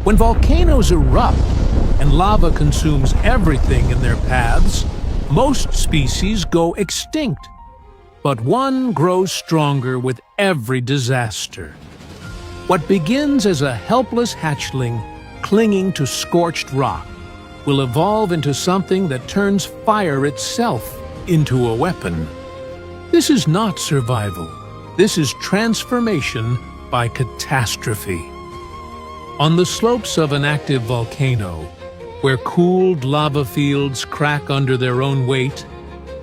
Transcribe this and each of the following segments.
When volcanoes erupt and lava consumes everything in their paths, most species go extinct. But one grows stronger with every disaster. What begins as a helpless hatchling clinging to scorched rock will evolve into something that turns fire itself into a weapon. This is not survival. This is transformation by catastrophe. On the slopes of an active volcano, where cooled lava fields crack under their own weight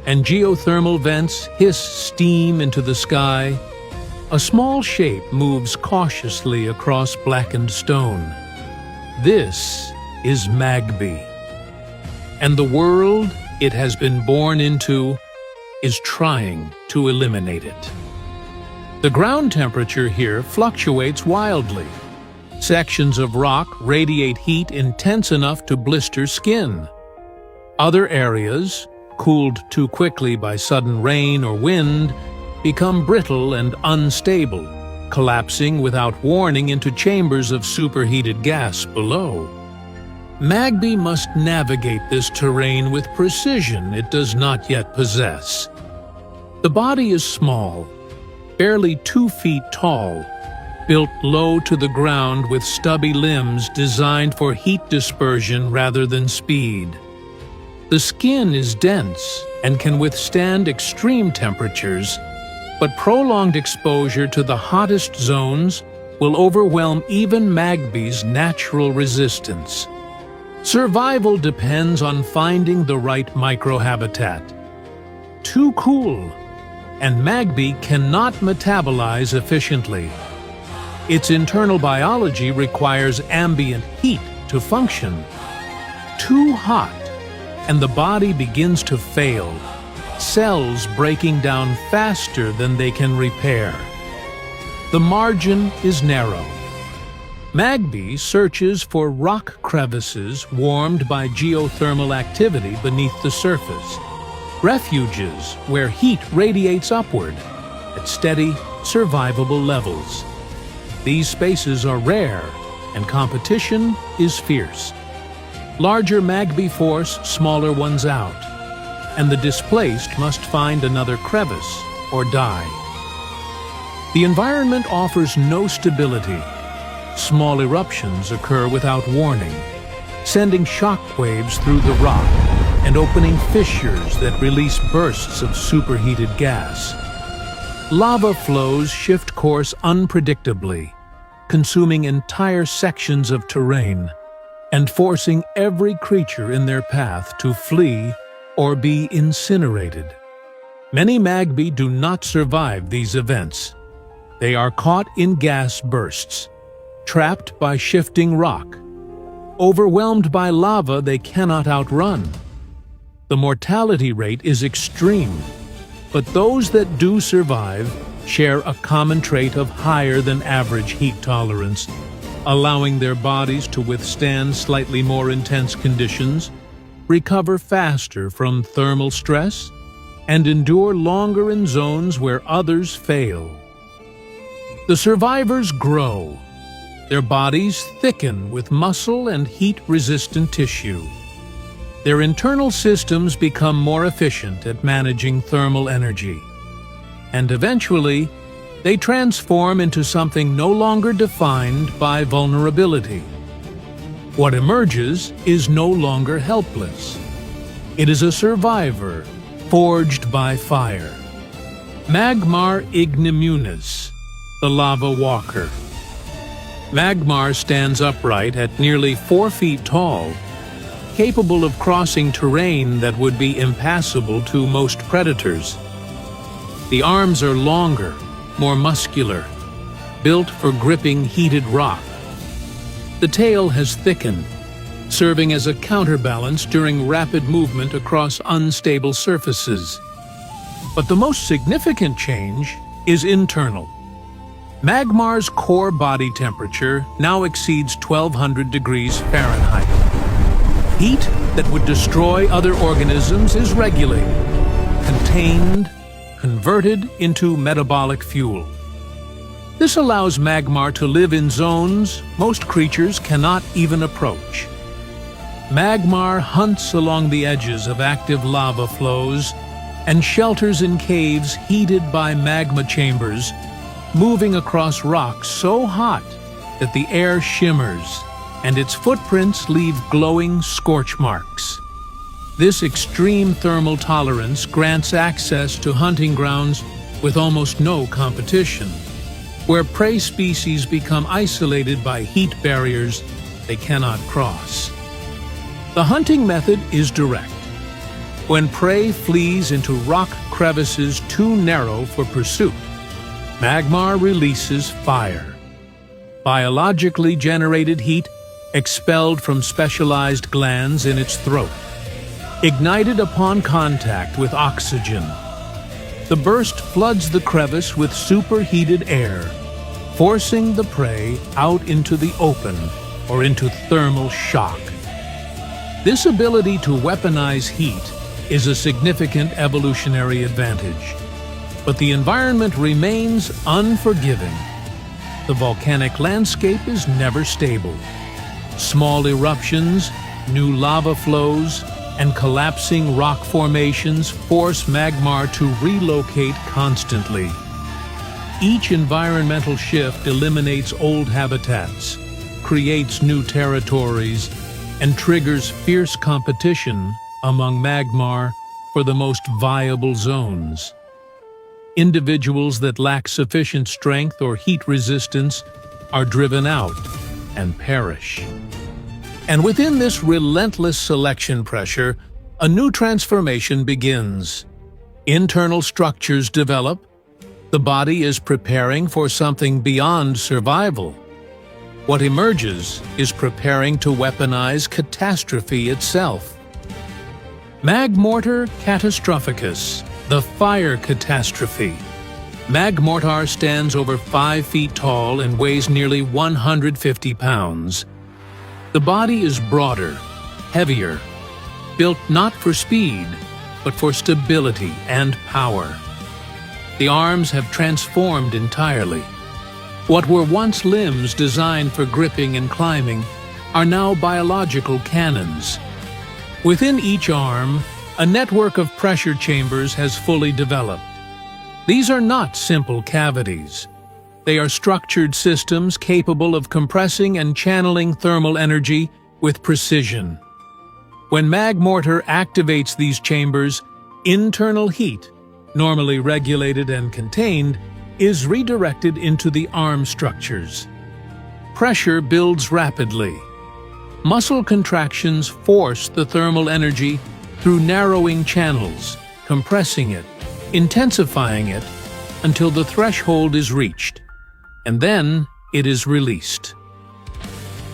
and geothermal vents hiss steam into the sky, a small shape moves cautiously across blackened stone. This is Magby. And the world it has been born into is trying to eliminate it. The ground temperature here fluctuates wildly. Sections of rock radiate heat intense enough to blister skin. Other areas, cooled too quickly by sudden rain or wind, become brittle and unstable, collapsing without warning into chambers of superheated gas below. Magby must navigate this terrain with precision it does not yet possess. The body is small, barely 2 feet tall, built low to the ground with stubby limbs designed for heat dispersion rather than speed. The skin is dense and can withstand extreme temperatures, but prolonged exposure to the hottest zones will overwhelm even Magby's natural resistance. Survival depends on finding the right microhabitat. Too cool, and Magby cannot metabolize efficiently. Its internal biology requires ambient heat to function. Too hot, and the body begins to fail, cells breaking down faster than they can repair. The margin is narrow. Magby searches for rock crevices warmed by geothermal activity beneath the surface, refuges where heat radiates upward at steady, survivable levels. These spaces are rare, and competition is fierce. Larger Magby force smaller ones out, and the displaced must find another crevice or die. The environment offers no stability. Small eruptions occur without warning, sending shock waves through the rock and opening fissures that release bursts of superheated gas. Lava flows shift course unpredictably, consuming entire sections of terrain and forcing every creature in their path to flee or be incinerated. Many Magby do not survive these events. They are caught in gas bursts, trapped by shifting rock. Overwhelmed by lava they cannot outrun. The mortality rate is extreme, but those that do survive share a common trait of higher than average heat tolerance, allowing their bodies to withstand slightly more intense conditions, recover faster from thermal stress, and endure longer in zones where others fail. The survivors grow. Their bodies thicken with muscle and heat-resistant tissue. Their internal systems become more efficient at managing thermal energy. And eventually, they transform into something no longer defined by vulnerability. What emerges is no longer helpless. It is a survivor, forged by fire. Magmar ignimunis, the lava walker. Magmar stands upright at nearly 4 feet tall, capable of crossing terrain that would be impassable to most predators. The arms are longer, more muscular, built for gripping heated rock. The tail has thickened, serving as a counterbalance during rapid movement across unstable surfaces. But the most significant change is internal. Magmar's core body temperature now exceeds 1200 degrees Fahrenheit. Heat that would destroy other organisms is regulated, contained, converted into metabolic fuel. This allows Magmar to live in zones most creatures cannot even approach. Magmar hunts along the edges of active lava flows and shelters in caves heated by magma chambers, moving across rocks so hot that the air shimmers and its footprints leave glowing scorch marks. This extreme thermal tolerance grants access to hunting grounds with almost no competition, where prey species become isolated by heat barriers they cannot cross. The hunting method is direct. When prey flees into rock crevices too narrow for pursuit, Magmar releases fire. Biologically generated heat expelled from specialized glands in its throat, ignited upon contact with oxygen. The burst floods the crevice with superheated air, forcing the prey out into the open or into thermal shock. This ability to weaponize heat is a significant evolutionary advantage, but the environment remains unforgiving. The volcanic landscape is never stable. Small eruptions, new lava flows, and collapsing rock formations force Magmar to relocate constantly. Each environmental shift eliminates old habitats, creates new territories, and triggers fierce competition among Magmar for the most viable zones. Individuals that lack sufficient strength or heat resistance are driven out and perish. And within this relentless selection pressure, a new transformation begins. Internal structures develop. The body is preparing for something beyond survival. What emerges is preparing to weaponize catastrophe itself. Magmortar catastrophicus, the fire catastrophe. Magmortar stands over 5 feet tall and weighs nearly 150 pounds. The body is broader, heavier, built not for speed, but for stability and power. The arms have transformed entirely. What were once limbs designed for gripping and climbing are now biological cannons. Within each arm, a network of pressure chambers has fully developed. These are not simple cavities. They are structured systems capable of compressing and channeling thermal energy with precision. When Magmortar activates these chambers, internal heat, normally regulated and contained, is redirected into the arm structures. Pressure builds rapidly. Muscle contractions force the thermal energy through narrowing channels, compressing it, intensifying it, until the threshold is reached, and then it is released.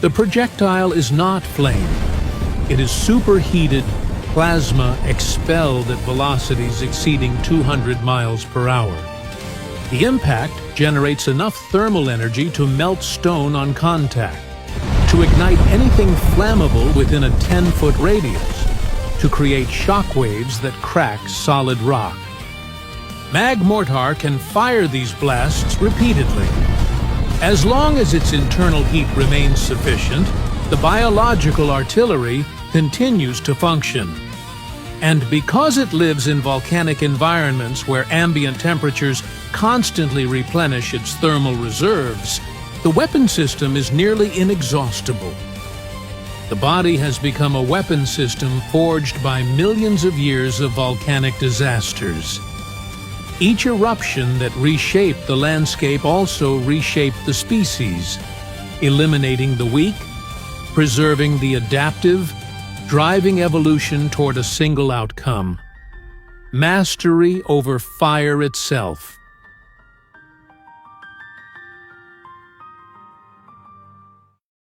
The projectile is not flame. It is superheated plasma expelled at velocities exceeding 200 miles per hour. The impact generates enough thermal energy to melt stone on contact, to ignite anything flammable within a 10-foot radius, to create shock waves that crack solid rock. Magmortar can fire these blasts repeatedly. As long as its internal heat remains sufficient, the biological artillery continues to function. And because it lives in volcanic environments where ambient temperatures constantly replenish its thermal reserves, the weapon system is nearly inexhaustible. The body has become a weapon system forged by millions of years of volcanic disasters. Each eruption that reshaped the landscape also reshaped the species, eliminating the weak, preserving the adaptive, driving evolution toward a single outcome: mastery over fire itself.